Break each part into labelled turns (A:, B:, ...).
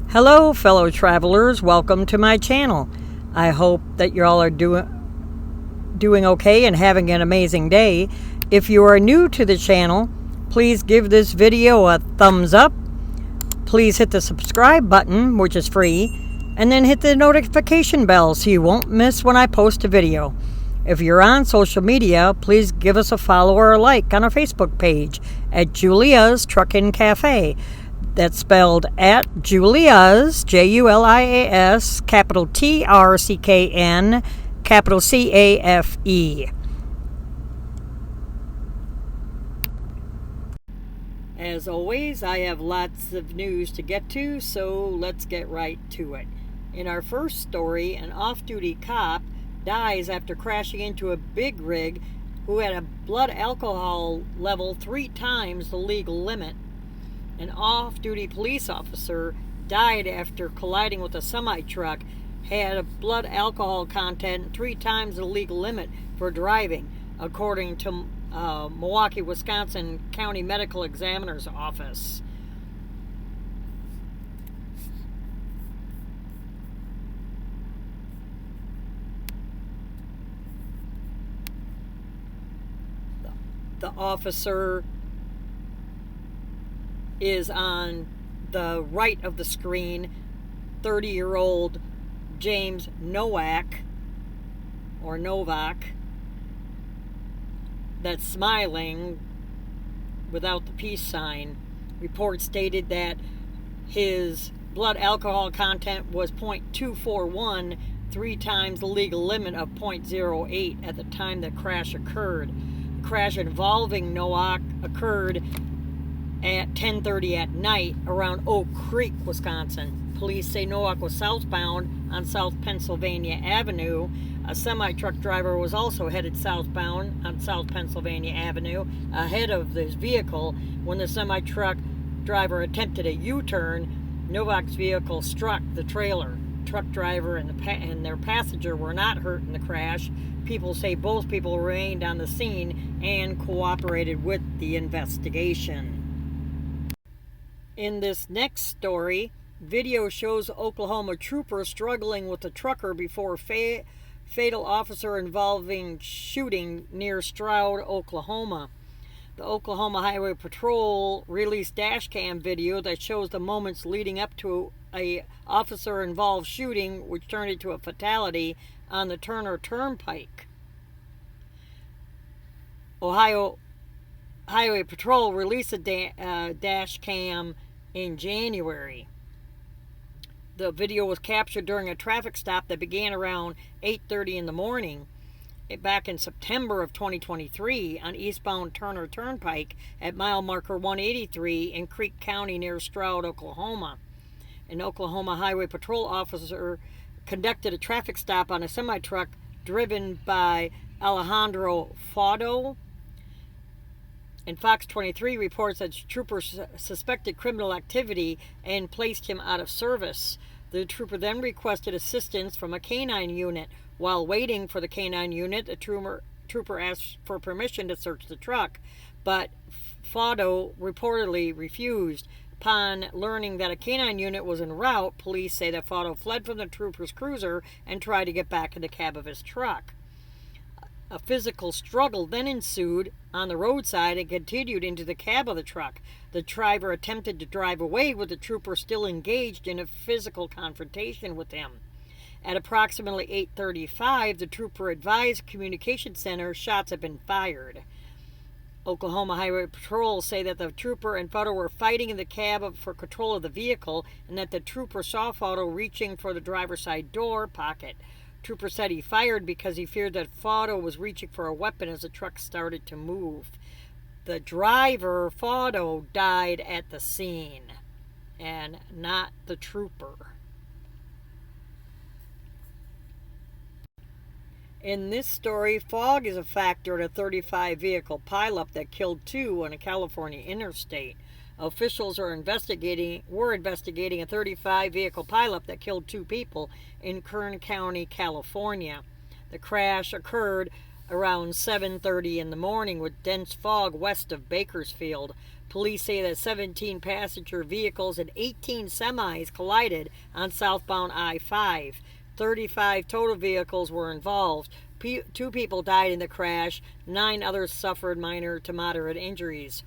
A: Hello, fellow travelers. Welcome to my channel. I hope that you all are doing okay and having an amazing day. If you are new to the channel, please give this video a thumbs up. Please hit the subscribe button, which is free, and then hit the notification bell so you won't miss when I post a video. If you're on social media, please give us a follow or a like on our Facebook page at Julia's Truckin' Cafe. That's spelled at Julia's, Julias, capital TRCKN, capital CAFE. As always, I have lots of news to get to, so let's get right to it. In our first story, an off-duty cop dies after crashing into a big rig who had a blood alcohol level 3 times the legal limit. An off-duty police officer died after colliding with a semi-truck, had a blood alcohol content 3 times the legal limit for driving, according to Milwaukee, Wisconsin County Medical Examiner's Office. The officer is on the right of the screen, 30-year-old James Nowak, or Novak, that's smiling without the peace sign. Reports stated that his blood alcohol content was 0.241, 3 times the legal limit of 0.08 at the time the crash occurred. The crash involving Nowak occurred at 10:30 at night around Oak Creek, Wisconsin. Police say Nowak was southbound on South Pennsylvania Avenue. A semi-truck driver was also headed southbound on South Pennsylvania Avenue ahead of this vehicle. When the semi-truck driver attempted a U-turn, Novak's vehicle struck the trailer. Truck driver and their passenger were not hurt in the crash. People say both people remained on the scene and cooperated with the investigation. In this next story, video shows Oklahoma trooper struggling with a trucker before fatal officer involving shooting near Stroud, Oklahoma. The Oklahoma Highway Patrol released dash cam video that shows the moments leading up to a officer-involved shooting, which turned into a fatality on the Turner Turnpike. Ohio Highway Patrol released a dash cam in January. The video was captured during a traffic stop that began around 8:30 in the morning back in September of 2023 on eastbound Turner Turnpike at mile marker 183 in Creek County near Stroud, Oklahoma. An Oklahoma Highway Patrol officer conducted a traffic stop on a semi-truck driven by Alejandro Faudo. And Fox 23 reports that troopers suspected criminal activity and placed him out of service. The trooper then requested assistance from a canine unit. While waiting for the canine unit, the trooper asked for permission to search the truck, but Faudo reportedly refused. Upon learning that a canine unit was en route, police say that Faudo fled from the trooper's cruiser and tried to get back in the cab of his truck. A physical struggle then ensued on the roadside and continued into the cab of the truck. The driver attempted to drive away with the trooper still engaged in a physical confrontation with him. At approximately 8:35, the trooper advised Communication Center shots had been fired. Oklahoma Highway Patrol say that the trooper and Faudo were fighting in the cab for control of the vehicle and that the trooper saw Faudo reaching for the driver's side door pocket. Trooper said he fired because he feared that Faudo was reaching for a weapon as the truck started to move. The driver, Faudo, died at the scene, and not the trooper. In this story, fog is a factor in a 35 vehicle pileup that killed 2 on a California interstate. Officials were investigating a 35 vehicle pileup that killed 2 people in Kern County, California. The crash occurred around 7:30 in the morning with dense fog west of Bakersfield. Police say that 17 passenger vehicles and 18 semis collided on southbound I-5. 35 total vehicles were involved. 2 people died in the crash. 9 others suffered minor to moderate injuries.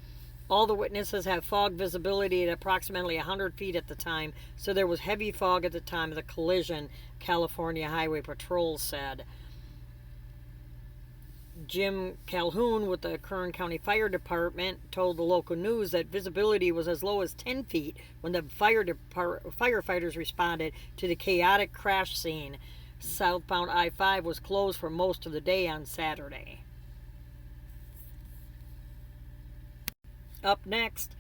A: All the witnesses have fog visibility at approximately 100 feet at the time, so there was heavy fog at the time of the collision, California Highway Patrol said. Jim Calhoun with the Kern County Fire Department told the local news that visibility was as low as 10 feet when the firefighters responded to the chaotic crash scene. Southbound I-5 was closed for most of the day on Saturday. Up next,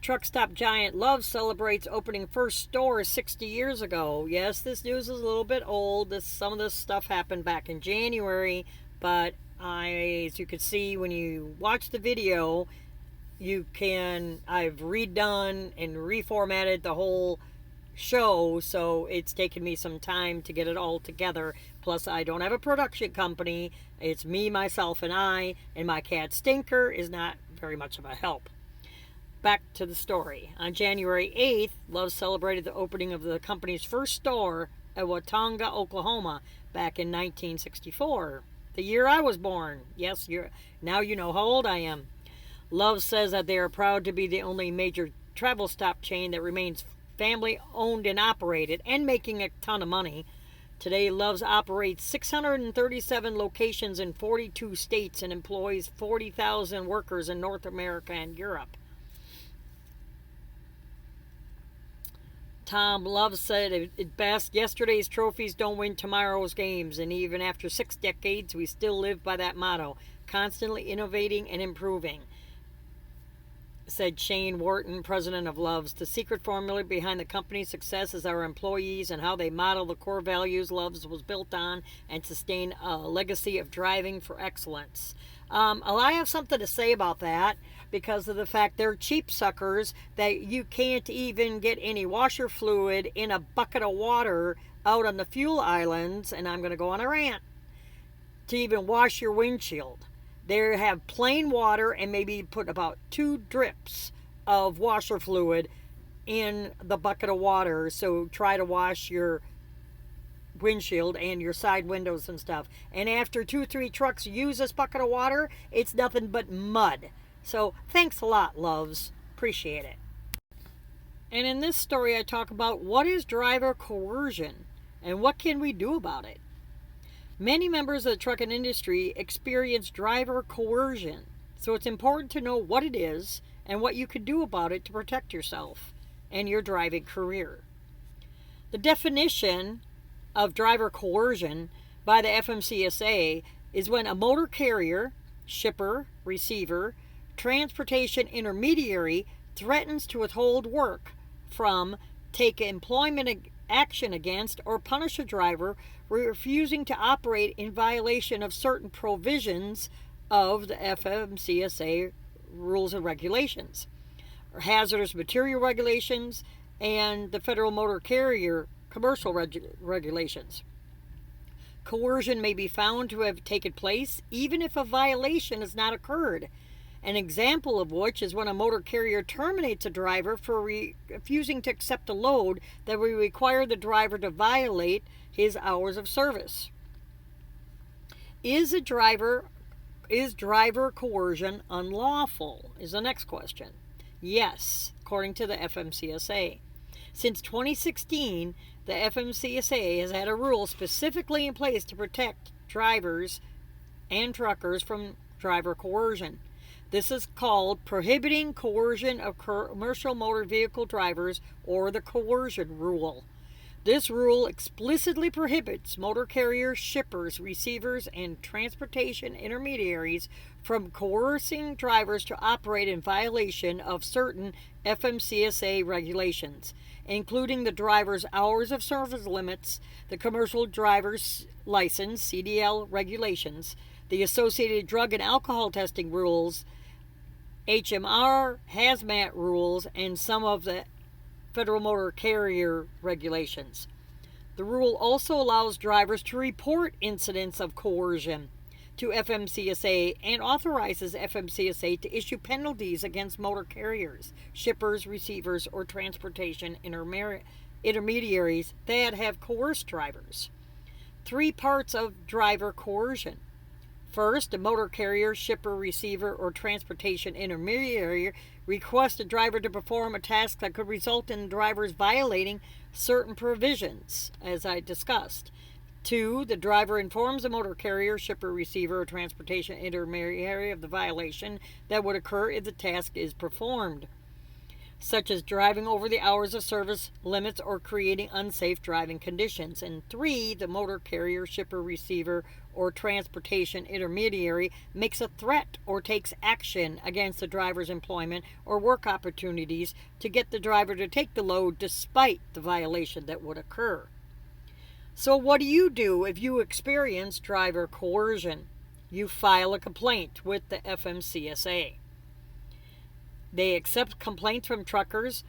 A: truck stop giant Love's celebrates opening first store 60 years ago. Yes, this news is a little bit old. Some of this stuff happened back in January, but as you can see when you watch the video, I've redone and reformatted the whole show, so it's taken me some time to get it all together. Plus, I don't have a production company. It's me, myself, and my cat Stinker is not very much of a help. Back to the story. On January 8th, Love celebrated the opening of the company's first store at Watonga, Oklahoma, back in 1964. The year I was born. Yes, now you know how old I am. Love says that they are proud to be the only major travel stop chain that remains family owned and operated and making a ton of money. Today, Love's operates 637 locations in 42 states and employs 40,000 workers in North America and Europe. Tom Love said it best, yesterday's trophies don't win tomorrow's games, and even after 6 decades, we still live by that motto, constantly innovating and improving, said Shane Wharton, president of Love's. The secret formula behind the company's success is our employees and how they model the core values Love's was built on and sustain a legacy of driving for excellence. I have something to say about that because of the fact they're cheap suckers that you can't even get any washer fluid in a bucket of water out on the fuel islands, and I'm going to go on a rant, to even wash your windshield. They have plain water and maybe put about 2 drips of washer fluid in the bucket of water. So try to wash your windshield and your side windows and stuff. And after 2-3 trucks use this bucket of water, it's nothing but mud. So thanks a lot, Loves. Appreciate it. And in this story, I talk about what is driver coercion and what can we do about it. Many members of the trucking industry experience driver coercion, so it's important to know what it is and what you can do about it to protect yourself and your driving career. The definition of driver coercion by the FMCSA is when a motor carrier, shipper, receiver, transportation intermediary threatens to withhold work from, take employment action against, or punish a driver refusing to operate in violation of certain provisions of the FMCSA rules and regulations, or hazardous material regulations, and the Federal Motor Carrier commercial regulations. Coercion may be found to have taken place even if a violation has not occurred. An example of which is when a motor carrier terminates a driver for refusing to accept a load that would require the driver to violate his hours of service. Is driver coercion unlawful? Is the next question. Yes, according to the FMCSA. Since 2016, the FMCSA has had a rule specifically in place to protect drivers and truckers from driver coercion. This is called Prohibiting Coercion of Commercial Motor Vehicle Drivers, or the Coercion Rule. This rule explicitly prohibits motor carriers, shippers, receivers, and transportation intermediaries from coercing drivers to operate in violation of certain FMCSA regulations, including the driver's hours of service limits, the Commercial Driver's License, CDL regulations, the associated drug and alcohol testing rules, HMR, hazmat rules, and some of the Federal Motor Carrier regulations. The rule also allows drivers to report incidents of coercion. to FMCSA and authorizes FMCSA to issue penalties against motor carriers, shippers, receivers, or transportation intermediaries that have coerced drivers. 3 parts of driver coercion. First, a motor carrier, shipper, receiver, or transportation intermediary requests a driver to perform a task that could result in drivers violating certain provisions, as I discussed. 2, the driver informs the motor carrier, shipper, receiver, or transportation intermediary of the violation that would occur if the task is performed, such as driving over the hours of service limits or creating unsafe driving conditions. And 3, the motor carrier, shipper, receiver, or transportation intermediary makes a threat or takes action against the driver's employment or work opportunities to get the driver to take the load despite the violation that would occur. So what do if you experience driver coercion? You file a complaint with the FMCSA. They accept complaints from truckers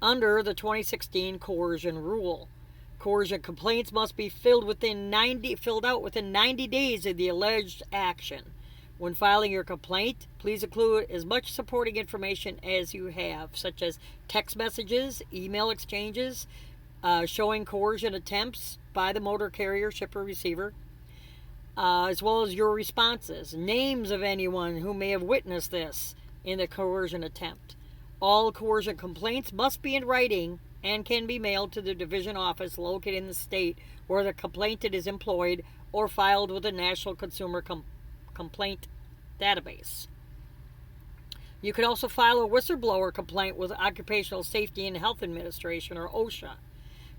A: under the 2016 coercion rule. Coercion complaints must be filled out within 90 days of the alleged action. When filing your complaint, please include as much supporting information as you have, such as text messages, email exchanges, showing coercion attempts by the motor carrier, shipper, receiver, as well as your responses, names of anyone who may have witnessed this in the coercion attempt. All coercion complaints must be in writing and can be mailed to the division office located in the state where the complainant is employed or filed with the National Consumer Complaint Database. You can also file a whistleblower complaint with Occupational Safety and Health Administration, or OSHA.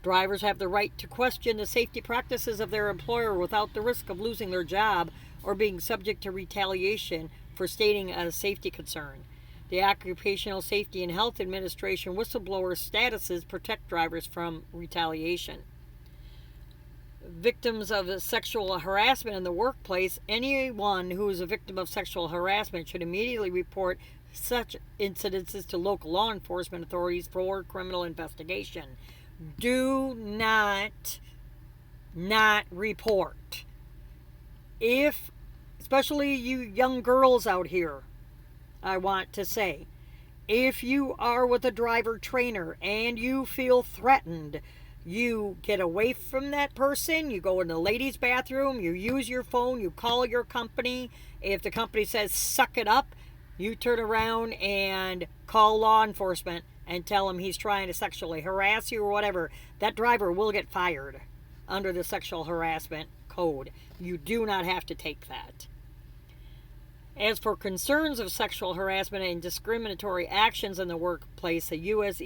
A: Drivers have the right to question the safety practices of their employer without the risk of losing their job or being subject to retaliation for stating a safety concern. The Occupational Safety and Health Administration whistleblower statuses protect drivers from retaliation. Victims of sexual harassment in the workplace. Anyone who is a victim of sexual harassment should immediately report such incidences to local law enforcement authorities for criminal investigation. Do not report. Especially you young girls out here, I want to say, if you are with a driver trainer and you feel threatened, you get away from that person, you go in the ladies' bathroom, you use your phone, you call your company. If the company says suck it up, you turn around and call law enforcement and tell him he's trying to sexually harass you or whatever. That driver will get fired under the sexual harassment code. You do not have to take that. As for concerns of sexual harassment and discriminatory actions in the workplace, the U.S.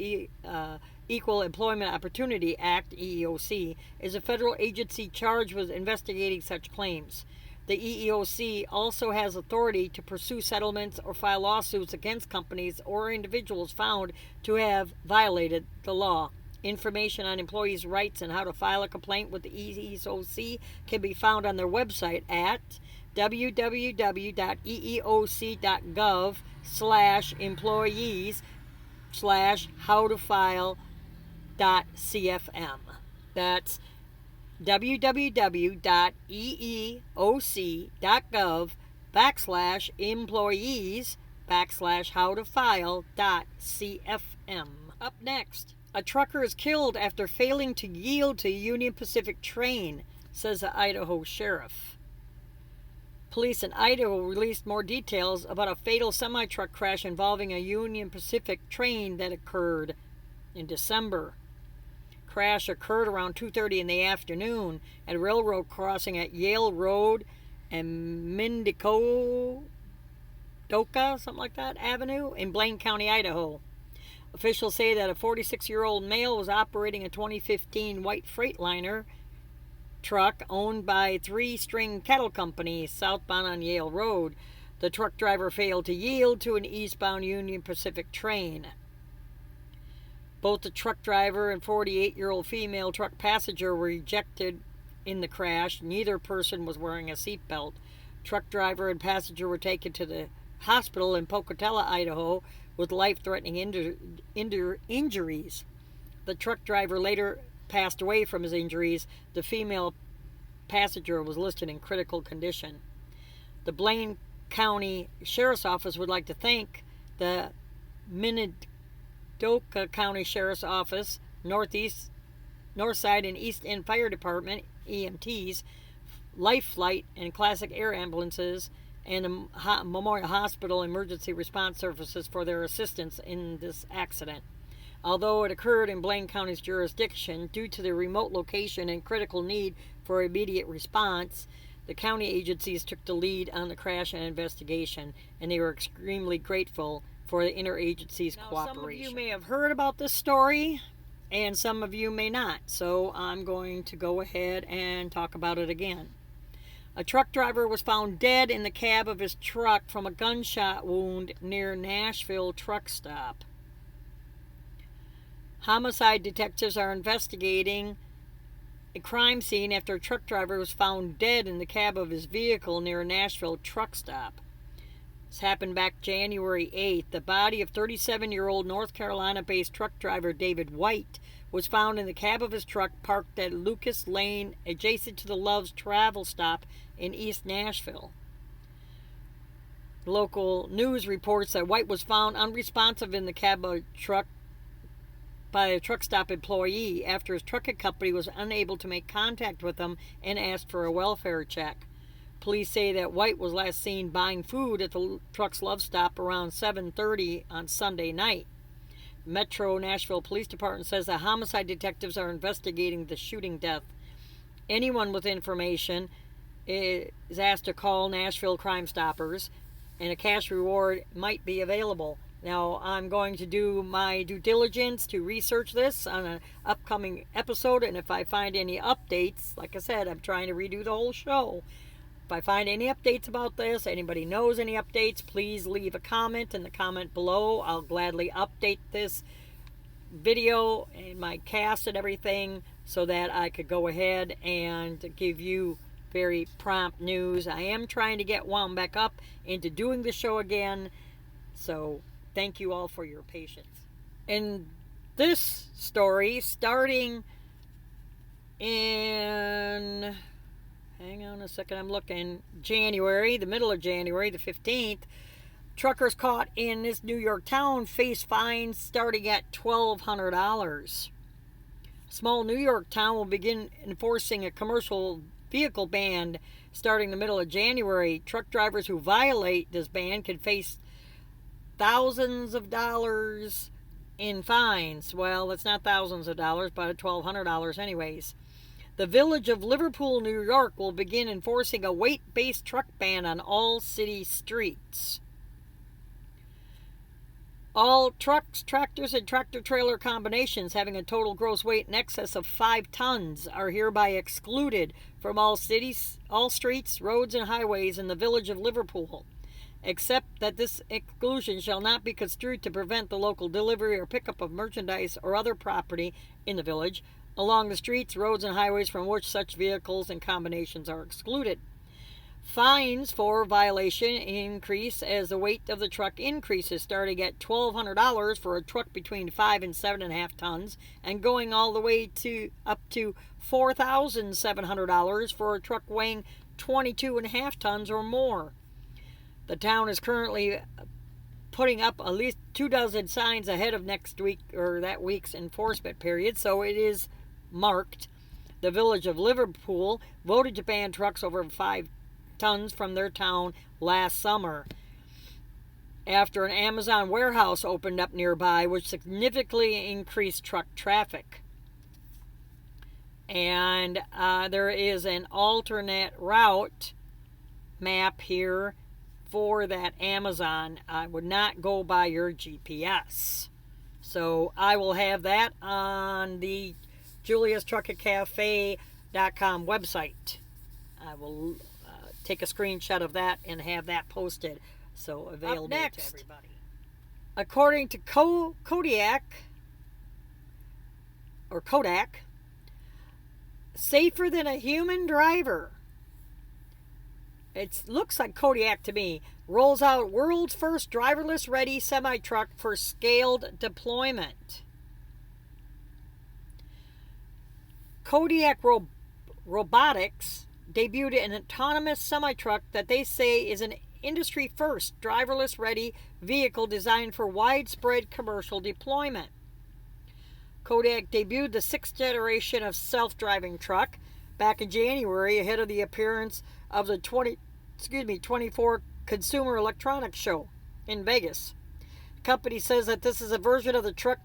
A: Equal Employment Opportunity Act, EEOC, is a federal agency charged with investigating such claims. The EEOC also has authority to pursue settlements or file lawsuits against companies or individuals found to have violated the law. Information on employees' rights and how to file a complaint with the EEOC can be found on their website at www.eeoc.gov/employees/howtofile.cfm. That's www.eeoc.gov/employees/howtofile.cfm. Up next, a trucker is killed after failing to yield to Union Pacific train, says the Idaho sheriff. Police in Idaho released more details about a fatal semi-truck crash involving a Union Pacific train that occurred in December. Crash occurred around 2:30 in the afternoon at a railroad crossing at Yale Road and Mendocino Avenue in Blaine County, Idaho. Officials say that a 46-year-old male was operating a 2015 white Freightliner truck owned by Three String Cattle Company southbound on Yale Road. The truck driver failed to yield to an eastbound Union Pacific train. Both the truck driver and 48-year-old female truck passenger were ejected in the crash. Neither person was wearing a seatbelt. Truck driver and passenger were taken to the hospital in Pocatello, Idaho, with life-threatening injuries. The truck driver later passed away from his injuries. The female passenger was listed in critical condition. The Blaine County Sheriff's Office would like to thank the Minidoka County Sheriff's Office, Northside and East End Fire Department, EMTs, Life Flight and Classic Air Ambulances, and the Memorial Hospital Emergency Response Services for their assistance in this accident. Although it occurred in Blaine County's jurisdiction, due to the remote location and critical need for immediate response, the county agencies took the lead on the crash and investigation, and they were extremely grateful for the interagency's cooperation. Some of you may have heard about this story, and some of you may not, so I'm going to go ahead and talk about it again. A truck driver was found dead in the cab of his truck from a gunshot wound near Nashville truck stop. Homicide detectives are investigating a crime scene after a truck driver was found dead in the cab of his vehicle near a Nashville truck stop. This happened back January 8th. The body of 37-year-old North Carolina-based truck driver David White was found in the cab of his truck parked at Lucas Lane, adjacent to the Love's Travel stop in East Nashville. Local news reports that White was found unresponsive in the cab of a truck by a truck stop employee after his trucking company was unable to make contact with him and asked for a welfare check. Police say that White was last seen buying food at the truck's Love stop around 7:30 on Sunday night. Metro Nashville Police Department says the homicide detectives are investigating the shooting death. Anyone with information is asked to call Nashville Crime Stoppers, and a cash reward might be available. Now, I'm going to do my due diligence to research this on an upcoming episode, and if I find any updates, like I said, I'm trying to redo the whole show. If I find any updates about this, anybody knows any updates, please leave a comment in the comment below. I'll gladly update this video and my cast and everything so that I could go ahead and give you very prompt news. I am trying to get wound back up into doing the show again, so thank you all for your patience. In this story, starting in, hang on a second, I'm looking, January, the middle of January, the 15th, truckers caught in this New York town face fines starting at $1,200. A small New York town will begin enforcing a commercial vehicle ban starting the middle of January. Truck drivers who violate this ban can face thousands of dollars in fines. Well, it's not thousands of dollars, but $1,200 anyways. The Village of Liverpool, New York will begin enforcing a weight-based truck ban on all city streets. All trucks, tractors, and tractor-trailer combinations having a total gross weight in excess of 5 tons are hereby excluded from all streets, roads, and highways in the Village of Liverpool, except that this exclusion shall not be construed to prevent the local delivery or pickup of merchandise or other property in the village along the streets, roads, and highways from which such vehicles and combinations are excluded. Fines for violation increase as the weight of the truck increases, starting at $1,200 for a truck between 5 and 7.5 tons and going all the way to up to $4,700 for a truck weighing 22.5 tons or more. The town is currently putting up at least 24 signs ahead of next week or that week's enforcement period, so it is marked. The Village of Liverpool voted to ban trucks over 5 tons from their town last summer after an Amazon warehouse opened up nearby, which significantly increased truck traffic. And there is an alternate route map here for that Amazon. I would not go by your GPS. So I will have that on the Julia'sTruckingCafe.com website. I will take a screenshot of that and have that posted, so available to everybody. According to Kodak, safer than a human driver. It looks like Kodiak to me. Rolls out world's first driverless ready semi-truck for scaled deployment. Kodiak Robotics debuted an autonomous semi-truck that they say is an industry first driverless ready vehicle designed for widespread commercial deployment. Kodiak debuted the 6th generation of self-driving truck back in January ahead of the appearance of the 24 Consumer Electronics Show in Vegas. The company says that this is a version of the truck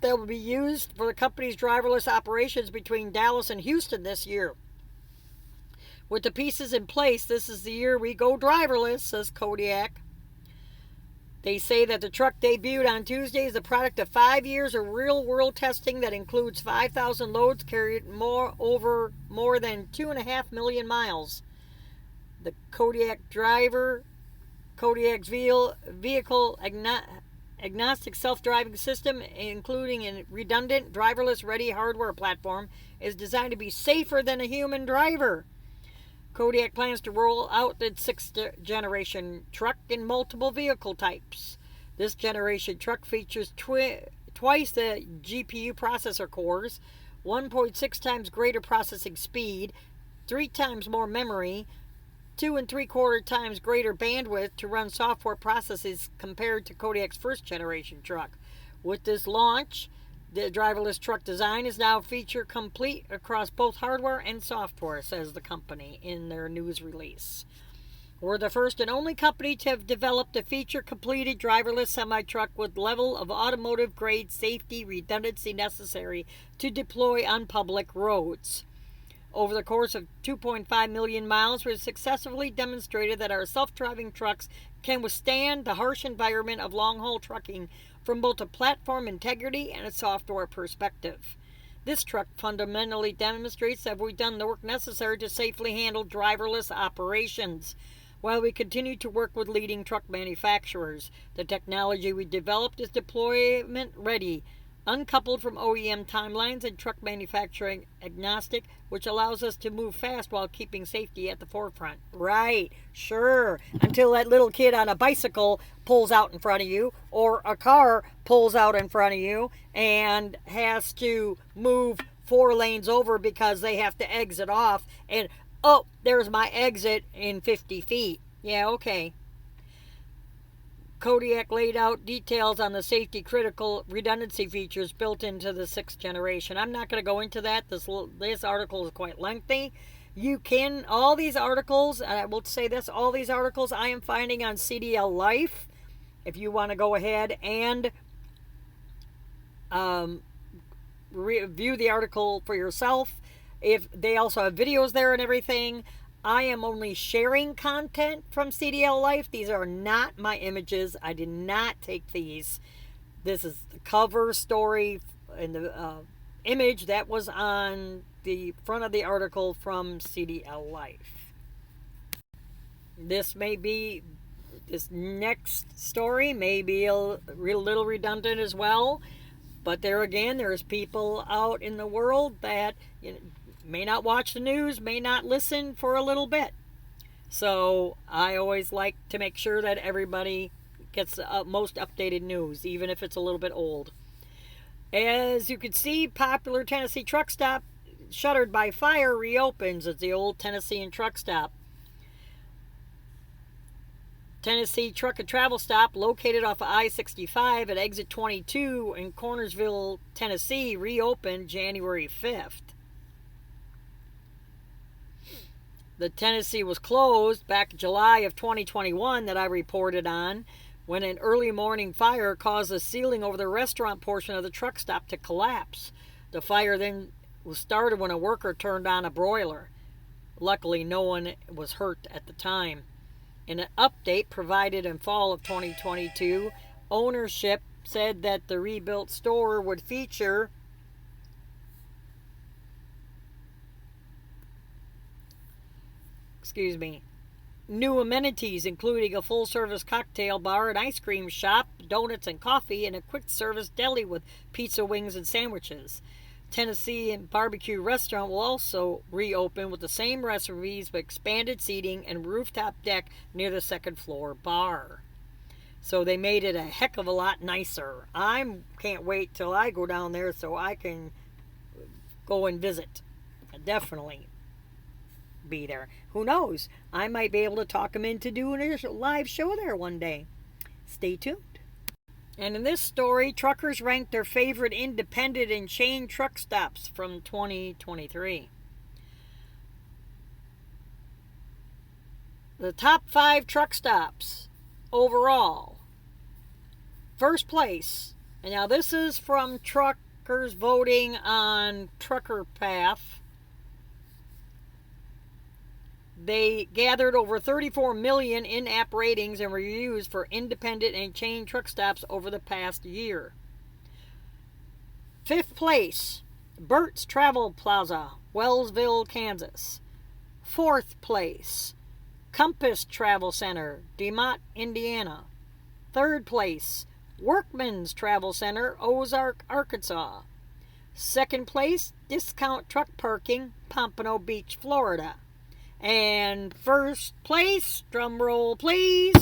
A: that will be used for the company's driverless operations between Dallas and Houston this year. With the pieces in place, this is the year we go driverless, says Kodiak. They say that the truck debuted on Tuesday is the product of 5 years of real-world testing that includes 5,000 loads carried over more than 2.5 million miles. The Kodiak's vehicle agnostic self-driving system, including a redundant driverless-ready hardware platform, is designed to be safer than a human driver. Kodiak plans to roll out its 6th generation truck in multiple vehicle types. This generation truck features twice the GPU processor cores, 1.6 times greater processing speed, 3 times more memory, 2 3/4 times greater bandwidth to run software processes compared to Kodiak's 1st generation truck. With this launch, the driverless truck design is now feature complete across both hardware and software, says the company in their news release. We're the first and only company to have developed a feature-completed driverless semi-truck with level of automotive-grade safety redundancy necessary to deploy on public roads. Over the course of 2.5 million miles, we've successfully demonstrated that our self-driving trucks can withstand the harsh environment of long-haul trucking from both a platform integrity and a software perspective. This truck fundamentally demonstrates that we've done the work necessary to safely handle driverless operations. While we continue to work with leading truck manufacturers, the technology we developed is deployment ready, uncoupled from OEM timelines and truck manufacturing agnostic, which allows us to move fast while keeping safety at the forefront. Right, sure, until that little kid on a bicycle pulls out in front of you, or a car pulls out in front of you and has to move 4 lanes over because they have to exit off, and oh, there's my exit in 50 feet. Yeah, okay. Kodiak laid out details on the safety-critical redundancy features built into the 6th generation. I'm not going to go into that. This article is quite lengthy. You can, all these articles, and I will say this, all these articles I am finding on CDL Life. If you want to go ahead and review the article for yourself. If they also have videos there and everything. I am only sharing content from CDL Life. These are not my images. I did not take these. This is the cover story and the image that was on the front of the article from CDL Life. This next story may be a little redundant as well. But there again, there's people out in the world that may not watch the news, may not listen for a little bit. So I always like to make sure that everybody gets the most updated news, even if it's a little bit old. As you can see, popular Tennessee truck stop shuttered by fire reopens. It's the old Tennessee truck stop. Tennessee Truck and Travel Stop, located off of I-65 at exit 22 in Cornersville, Tennessee, reopened January 5th. The Tennessee was closed back in July of 2021 that I reported on when an early morning fire caused the ceiling over the restaurant portion of the truck stop to collapse. The fire then was started when a worker turned on a broiler. Luckily, no one was hurt at the time. In an update provided in fall of 2022, ownership said that the rebuilt store would feature new amenities, including a full-service cocktail bar, an ice cream shop, donuts and coffee, and a quick-service deli with pizza, wings, and sandwiches. Tennessee and Barbecue Restaurant will also reopen with the same recipes but expanded seating and rooftop deck near the second-floor bar. So they made it a heck of a lot nicer. I can't wait till I go down there so I can go and visit. Definitely. be there. Who knows? I might be able to talk him into doing a live show there one day. Stay tuned. And in this story, truckers ranked their favorite independent and chain truck stops from 2023. The top 5 truck stops overall. First place, and now this is from truckers voting on Trucker Path. They gathered over 34 million in-app ratings and reviews for independent and chain truck stops over the past year. 5th place, Burt's Travel Plaza, Wellsville, Kansas. 4th place, Compass Travel Center, DeMotte, Indiana. 3rd place, Workman's Travel Center, Ozark, Arkansas. 2nd place, Discount Truck Parking, Pompano Beach, Florida. And 1st place, drum roll please,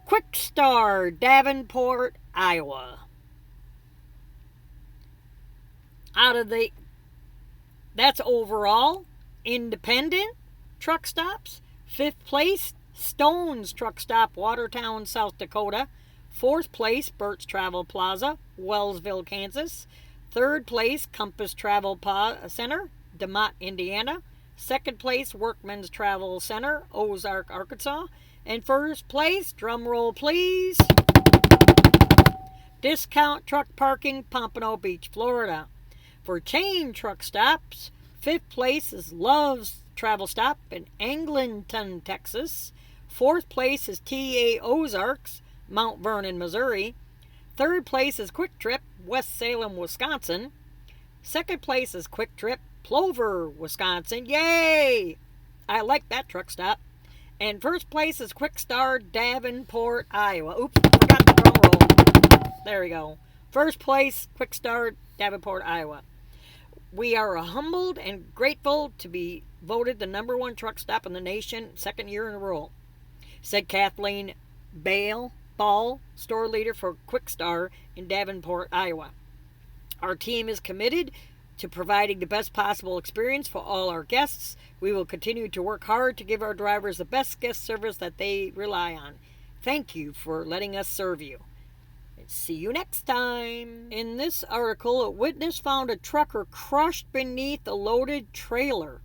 A: Quick Star, Davenport, Iowa. That's overall independent truck stops. 5th place, Stone's Truck Stop, Watertown, South Dakota. 4th place, Burt's Travel Plaza, Wellsville, Kansas. 3rd place, Compass Travel Center, DeMotte, Indiana. 2nd place, Workman's Travel Center, Ozark, Arkansas. And 1st place, drum roll please, Discount Truck Parking, Pompano Beach, Florida. For chain truck stops, 5th place is Love's Travel Stop in Angleton, Texas. 4th place is TA Ozarks, Mount Vernon, Missouri. 3rd place is Quick Trip, West Salem, Wisconsin. 2nd place is Quick Trip, Plover, Wisconsin. Yay! I like that truck stop. And 1st place is Quick Star, Davenport, Iowa. Oops, forgot the drum roll. There we go. 1st place, Quick Star, Davenport, Iowa. We are humbled and grateful to be voted the #1 truck stop in the nation, 2nd year in a row, said Kathleen Ball, store leader for Quick Star in Davenport, Iowa. Our team is committed to providing the best possible experience for all our guests. We will continue to work hard to give our drivers the best guest service that they rely on. Thank you for letting us serve you. See you next time. In this article, a witness found a trucker crushed beneath a loaded trailer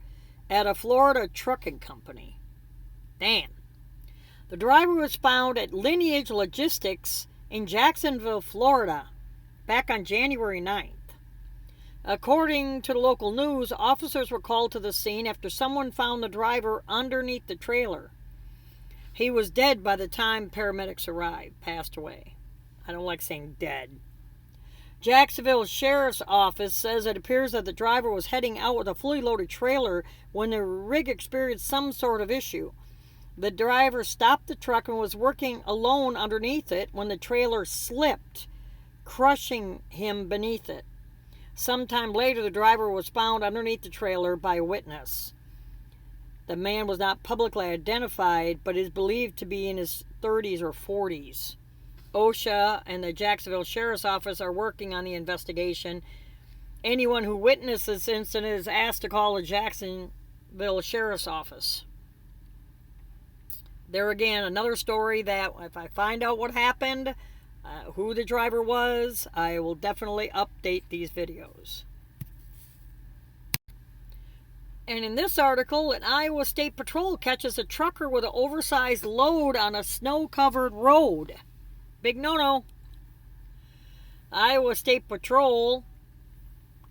A: at a Florida trucking company. Damn. The driver was found at Lineage Logistics in Jacksonville, Florida, back on January 9th. According to the local news, officers were called to the scene after someone found the driver underneath the trailer. He was dead by the time paramedics arrived, passed away. I don't like saying dead. Jacksonville Sheriff's Office says it appears that the driver was heading out with a fully loaded trailer when the rig experienced some sort of issue. The driver stopped the truck and was working alone underneath it when the trailer slipped, crushing him beneath it. Sometime later, the driver was found underneath the trailer by a witness. The man was not publicly identified, but is believed to be in his 30s or 40s. OSHA and the Jacksonville Sheriff's Office are working on the investigation. Anyone who witnessed this incident is asked to call the Jacksonville Sheriff's Office. There again, another story that if I find out what happened, who the driver was, I will definitely update these videos. And in this article, an Iowa State Patrol catches a trucker with an oversized load on a snow-covered road. Big no-no. Iowa State Patrol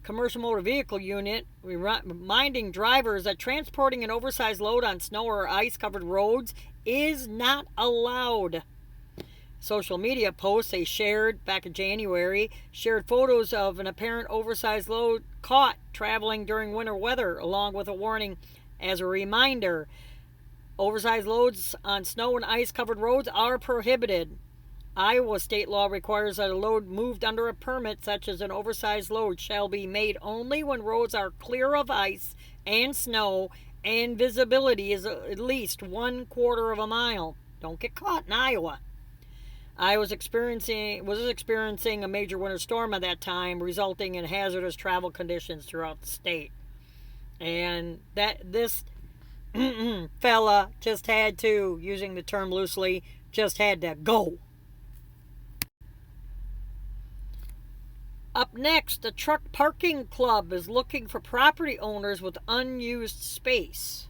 A: Commercial Motor Vehicle Unit reminding drivers that transporting an oversized load on snow or ice-covered roads is not allowed. Social media posts they shared back in January shared photos of an apparent oversized load caught traveling during winter weather, along with a warning as a reminder. Oversized loads on snow and ice-covered roads are prohibited. Iowa state law requires that a load moved under a permit, such as an oversized load, shall be made only when roads are clear of ice and snow and visibility is at least 1/4 of a mile. Don't get caught in Iowa. I was experiencing a major winter storm at that time, resulting in hazardous travel conditions throughout the state. And this fella just had to, using the term loosely, just had to go. Up next, the Truck Parking Club is looking for property owners with unused space.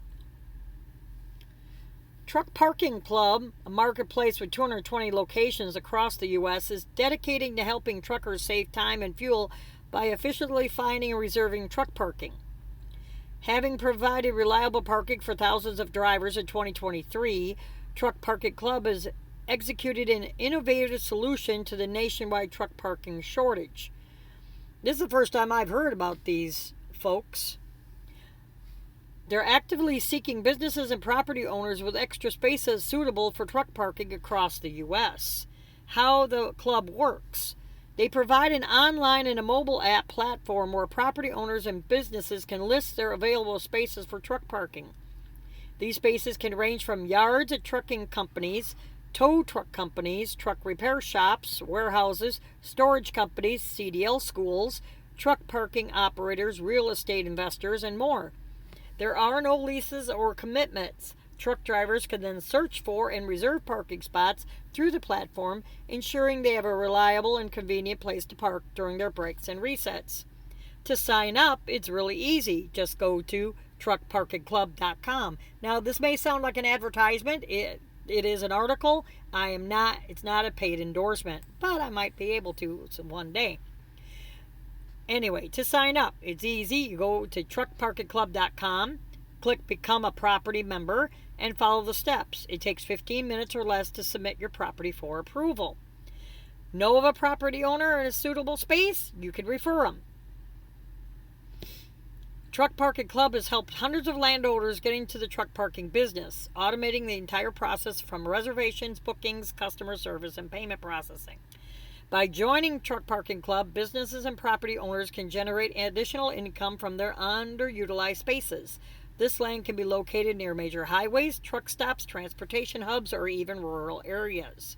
A: Truck Parking Club, a marketplace with 220 locations across the U.S., is dedicating to helping truckers save time and fuel by efficiently finding and reserving truck parking. Having provided reliable parking for thousands of drivers in 2023, Truck Parking Club has executed an innovative solution to the nationwide truck parking shortage. This is the first time I've heard about these folks. They're actively seeking businesses and property owners with extra spaces suitable for truck parking across the U.S. How the club works. They provide an online and a mobile app platform where property owners and businesses can list their available spaces for truck parking. These spaces can range from yards at trucking companies, tow truck companies, truck repair shops, warehouses, storage companies, CDL schools, truck parking operators, real estate investors, and more. There are no leases or commitments. Truck drivers can then search for and reserve parking spots through the platform, ensuring they have a reliable and convenient place to park during their breaks and resets. To sign up, it's really easy. Just go to truckparkingclub.com. Now, this may sound like an advertisement. It is an article. It's not a paid endorsement, but I might be able to one day. Anyway, to sign up, it's easy. You go to truckparkingclub.com, click Become a Property Member, and follow the steps. It takes 15 minutes or less to submit your property for approval. Know of a property owner in a suitable space? You can refer them. Truck Parking Club has helped hundreds of landowners get into the truck parking business, automating the entire process from reservations, bookings, customer service, and payment processing. By joining Truck Parking Club, businesses and property owners can generate additional income from their underutilized spaces. This land can be located near major highways, truck stops, transportation hubs, or even rural areas.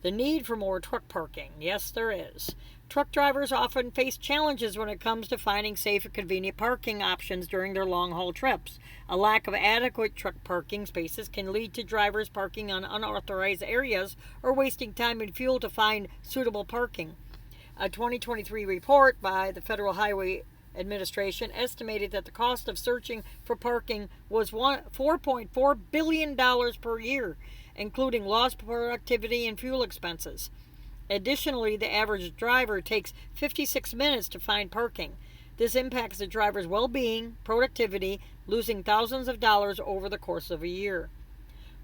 A: The need for more truck parking. Yes, there is. Truck drivers often face challenges when it comes to finding safe and convenient parking options during their long-haul trips. A lack of adequate truck parking spaces can lead to drivers parking on unauthorized areas or wasting time and fuel to find suitable parking. A 2023 report by the Federal Highway Administration estimated that the cost of searching for parking was $4.4 billion per year, including lost productivity and fuel expenses. Additionally, the average driver takes 56 minutes to find parking. This impacts the driver's well-being, productivity, losing thousands of dollars over the course of a year.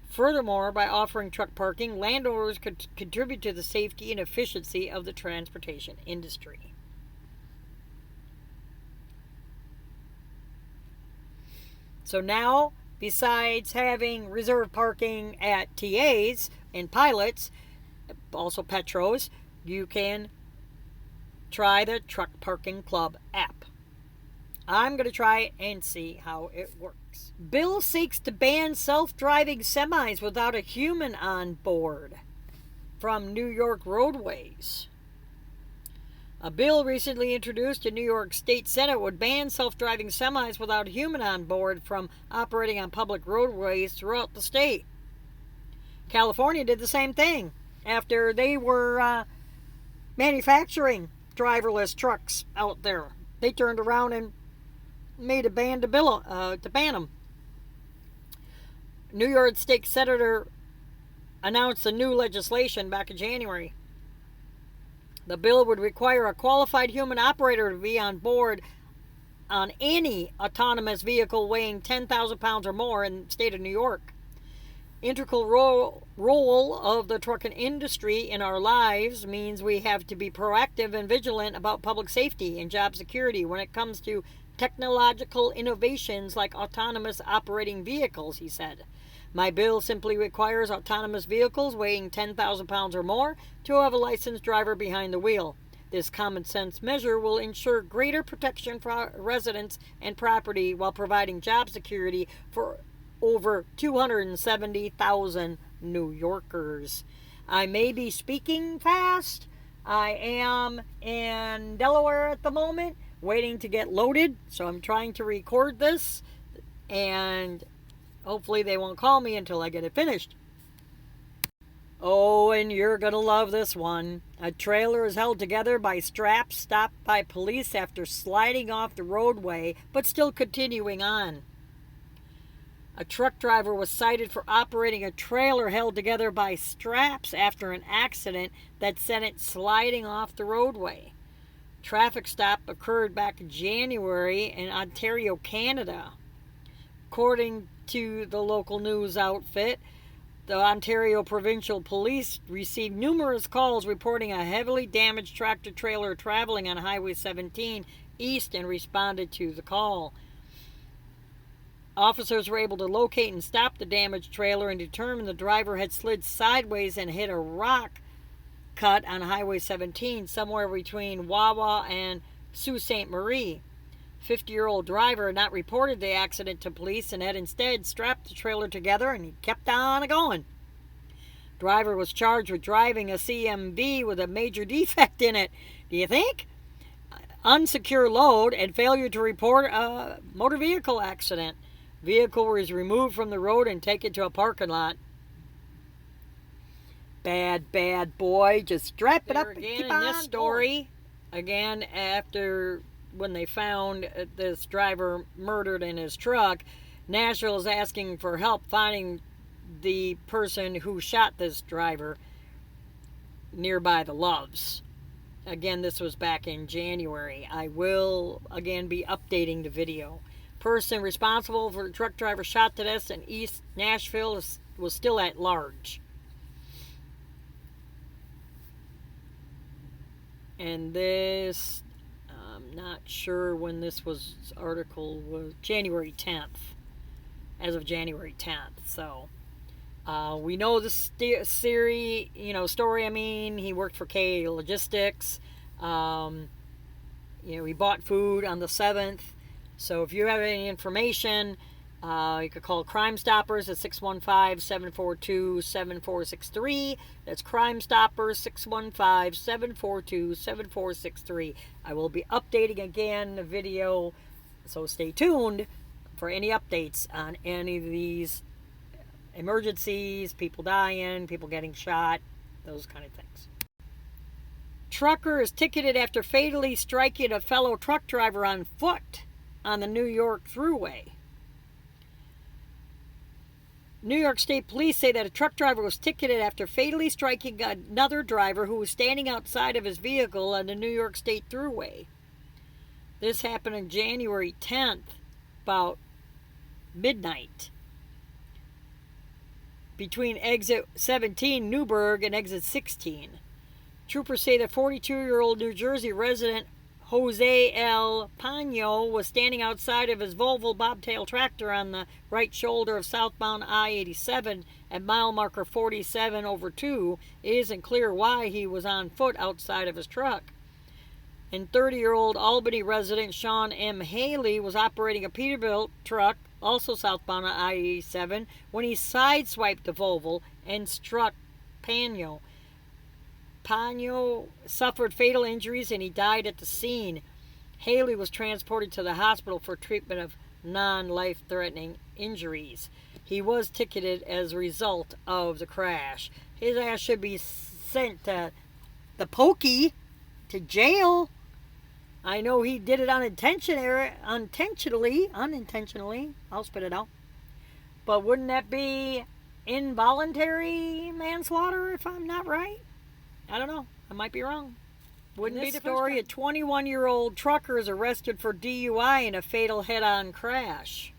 A: Furthermore, by offering truck parking, landowners could contribute to the safety and efficiency of the transportation industry. So now, besides having reserved parking at TAs and pilots, also Petros, you can try the Truck Parking Club app. I'm going to try it and see how it works. Bill seeks to ban self-driving semis without a human on board. From New York Roadways. A bill recently introduced in New York State Senate would ban self-driving semis without a human on board from operating on public roadways throughout the state. California did the same thing after they were manufacturing driverless trucks out there. They turned around and made a ban to ban them. New York State Senator announced the new legislation back in January. The bill would require a qualified human operator to be on board on any autonomous vehicle weighing 10,000 pounds or more in the state of New York. Integral role of the trucking industry in our lives means we have to be proactive and vigilant about public safety and job security when it comes to technological innovations like autonomous operating vehicles, he said. My bill simply requires autonomous vehicles weighing 10,000 pounds or more to have a licensed driver behind the wheel. This common sense measure will ensure greater protection for residents and property while providing job security for over 270,000 New Yorkers. I may be speaking fast. I am in Delaware at the moment, waiting to get loaded, so I'm trying to record this, and hopefully they won't call me until I get it finished. Oh, and you're gonna love this one. A trailer is held together by straps stopped by police after sliding off the roadway, but still continuing on. A truck driver was cited for operating a trailer held together by straps after an accident that sent it sliding off the roadway. Traffic stop occurred back in January in Ontario, Canada. According to the local news outfit, the Ontario Provincial Police received numerous calls reporting a heavily damaged tractor-trailer traveling on Highway 17 east and responded to the call. Officers were able to locate and stop the damaged trailer and determine the driver had slid sideways and hit a rock cut on Highway 17 somewhere between Wawa and Sault Ste. Marie. 50-year-old driver had not reported the accident to police and had instead strapped the trailer together, and he kept on going. Driver was charged with driving a CMV with a major defect in it. Do you think? Unsecure load and failure to report a motor vehicle accident. Vehicle was removed from the road and taken to a parking lot. Bad boy. Just strap it up and keep on this story. Again, after when they found this driver murdered in his truck, Nashville is asking for help finding the person who shot this driver nearby the Loves. Again, this was back in January. I will, again, be updating the video. Person responsible for the truck driver shot to death in East Nashville was still at large. And this, I'm not sure when this article was, January 10th, as of January 10th. So, we know the story, he worked for K Logistics. He bought food on the 7th. So if you have any information, you could call Crime Stoppers at 615-742-7463. That's Crime Stoppers, 615-742-7463. I will be updating again the video, so stay tuned for any updates on any of these emergencies, people dying, people getting shot, those kind of things. Trucker is ticketed after fatally striking a fellow truck driver on foot on the New York Thruway. New York State Police say that a truck driver was ticketed after fatally striking another driver who was standing outside of his vehicle on the New York State Thruway. This happened on January 10th, about midnight, between exit 17 Newburgh and exit 16. Troopers say the 42-year-old New Jersey resident Jose L. Pano was standing outside of his Volvo bobtail tractor on the right shoulder of southbound I-87 at mile marker 47/2. It isn't clear why he was on foot outside of his truck. And 30-year-old Albany resident Sean M. Haley was operating a Peterbilt truck, also southbound on I-87, when he sideswiped the Volvo and struck Pano. Pano suffered fatal injuries and he died at the scene. Haley was transported to the hospital for treatment of non-life-threatening injuries. He was ticketed as a result of the crash. His ass should be sent to the pokey, to jail. I know he did it unintentionally. I'll spit it out. But wouldn't that be involuntary manslaughter if I'm not right? I don't know. I might be wrong. Wouldn't be the story. A 21-year-old trucker is arrested for DUI in a fatal head-on crash.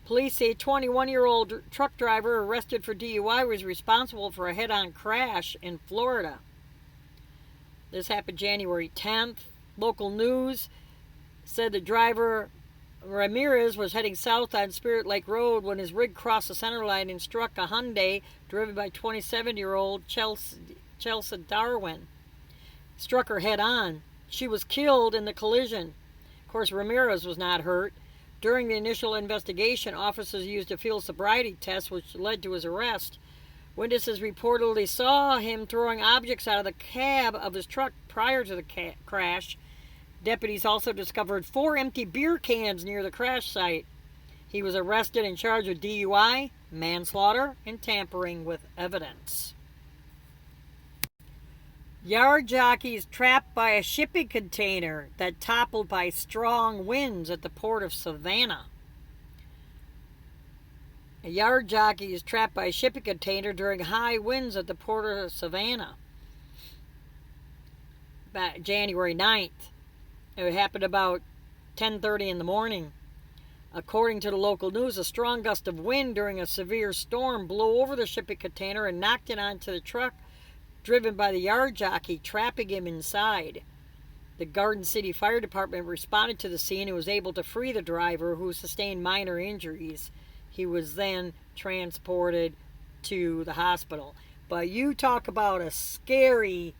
A: Police say a 21-year-old truck driver arrested for DUI was responsible for a head-on crash in Florida. This happened January 10th. Local news said the driver, Ramirez, was heading south on Spirit Lake Road when his rig crossed the center line and struck a Hyundai driven by 27-year-old Chelsea Darwin. Struck her head on. She was killed in the collision. Of course, Ramirez was not hurt. During the initial investigation, officers used a field sobriety test, which led to his arrest. Witnesses reportedly saw him throwing objects out of the cab of his truck prior to the crash. Deputies also discovered 4 empty beer cans near the crash site. He was arrested and charged with DUI, manslaughter, and tampering with evidence. Yard jockeys trapped by a shipping container that toppled by strong winds at the port of Savannah. A yard jockey is trapped by a shipping container during high winds at the port of Savannah. Back January 9th. It happened about 10:30 in the morning. According to the local news, a strong gust of wind during a severe storm blew over the shipping container and knocked it onto the truck driven by the yard jockey, trapping him inside. The Garden City Fire Department responded to the scene and was able to free the driver, who sustained minor injuries. He was then transported to the hospital. But you talk about a scary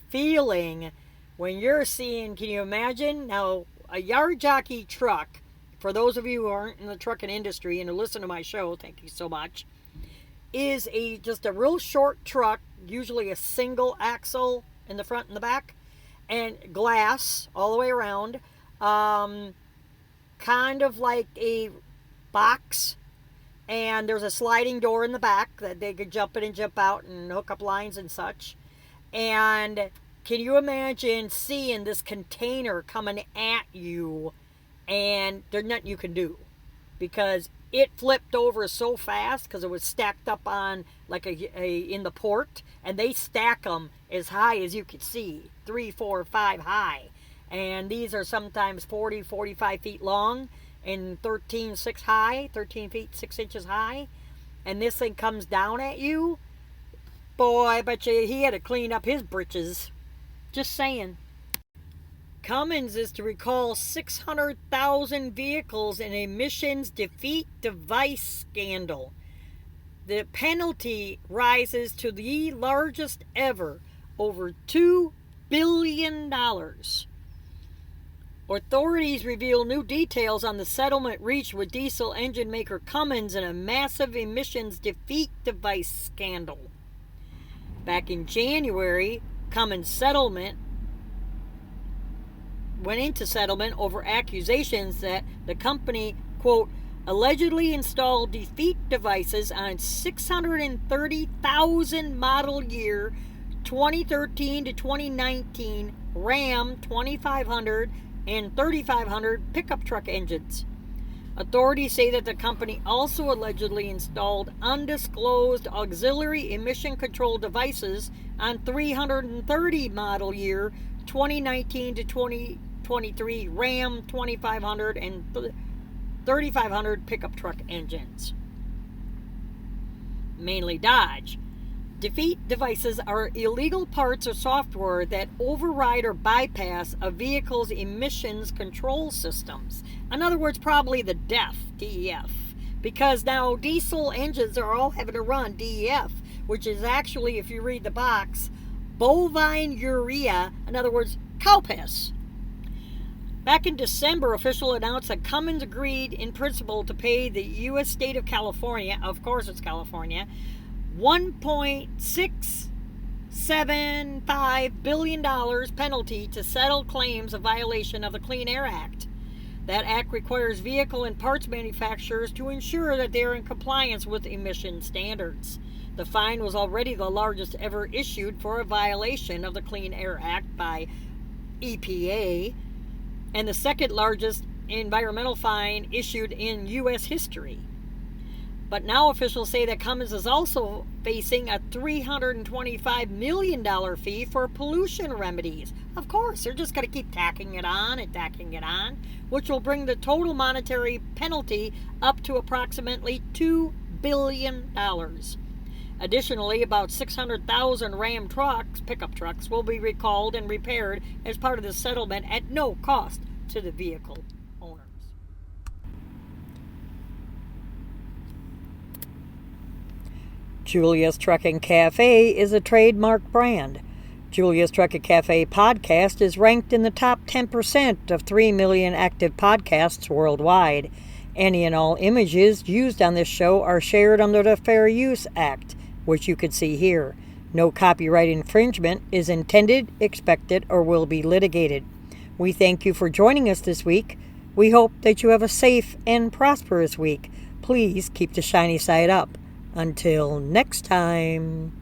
A: feeling when you're seeing, can you imagine? Now, a yard jockey truck, for those of you who aren't in the trucking industry and who listen to my show, thank you so much, is just a real short truck, usually a single axle in the front and the back, and glass all the way around, kind of like a box, and there's a sliding door in the back that they could jump in and jump out and hook up lines and such. And can you imagine seeing this container coming at you, and there's nothing you can do because it flipped over so fast because it was stacked up on like in the port, and they stack them as high as you could see, 3, 4, 5 high, and these are sometimes 40, 45 feet long and 13 feet 6 inches high, and this thing comes down at you. Boy, I bet you he had to clean up his britches. Just saying. Cummins is to recall 600,000 vehicles in emissions defeat device scandal. The penalty rises to the largest ever, over $2 billion. Authorities reveal new details on the settlement reached with diesel engine maker Cummins in a massive emissions defeat device scandal. Back in January, Cummins went into settlement over accusations that the company, quote, allegedly installed defeat devices on 630,000 model year 2013 to 2019 Ram 2500 and 3500 pickup truck engines. Authorities say that the company also allegedly installed undisclosed auxiliary emission control devices on 330 model year 2019 to 2023 Ram 2500 and 3500 pickup truck engines. Mainly Dodge. Defeat devices are illegal parts or software that override or bypass a vehicle's emissions control systems. In other words, probably the DEF, DEF. Because now diesel engines are all having to run DEF, which is actually, if you read the box, bovine urea, in other words, cow piss. Back in December, official announced that Cummins agreed in principle to pay the U.S. state of California, of course it's California, $1.675 billion penalty to settle claims of violation of the Clean Air Act. That act requires vehicle and parts manufacturers to ensure that they are in compliance with emission standards. The fine was already the largest ever issued for a violation of the Clean Air Act by EPA, and the second largest environmental fine issued in U.S. history. But now officials say that Cummins is also facing a $325 million fee for pollution remedies. Of course, they're just going to keep tacking it on, which will bring the total monetary penalty up to approximately $2 billion. Additionally, about 600,000 Ram trucks, pickup trucks, will be recalled and repaired as part of the settlement at no cost to the vehicle owners. Julia's Trucking Cafe is a trademark brand. Julia's Trucking Cafe podcast is ranked in the top 10% of 3 million active podcasts worldwide. Any and all images used on this show are shared under the Fair Use Act, which you can see here. No copyright infringement is intended, expected, or will be litigated. We thank you for joining us this week. We hope that you have a safe and prosperous week. Please keep the shiny side up. Until next time.